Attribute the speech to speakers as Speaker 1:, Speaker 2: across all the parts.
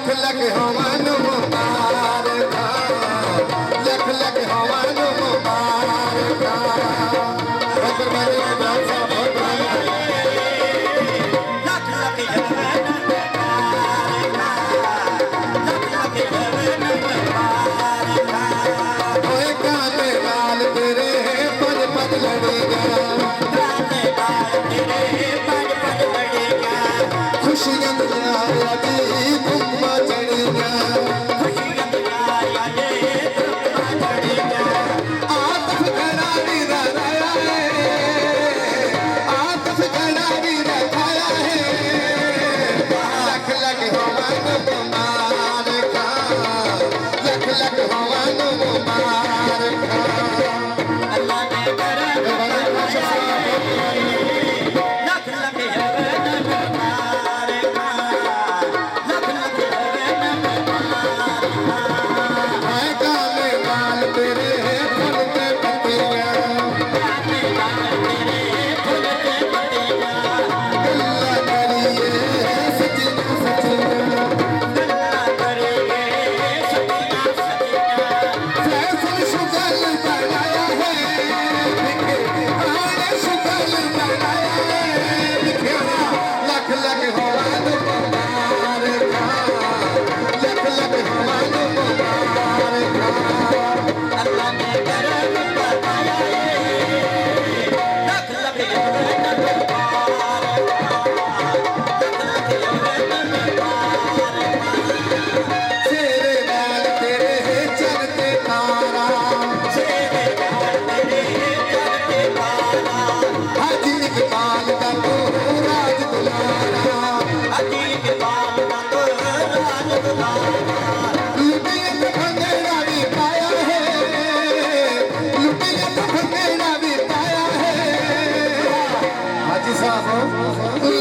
Speaker 1: लख हवन मुबारक लख लख हवन मुबारक लख लख हवन मुबारक लख लख हवन मुबारक अल्लाह ने करम फरमाया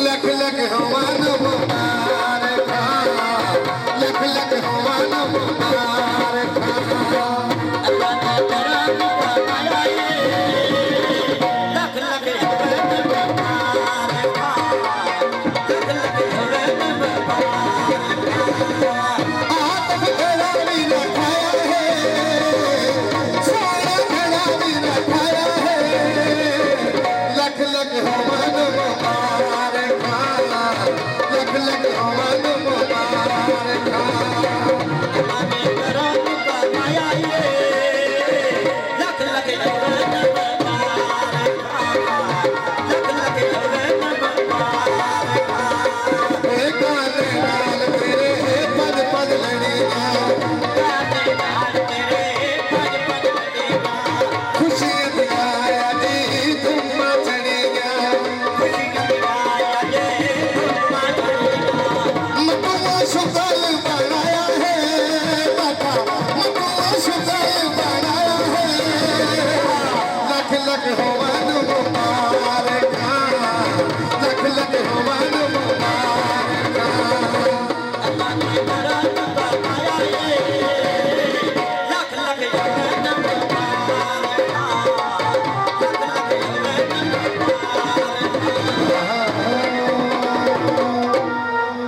Speaker 1: लख लख हवन मुबारक लख लख हवन मुबारक आप घड़ा भी रखाया है सोना घड़ा भी रखाया है लख लख हवन लख लख हो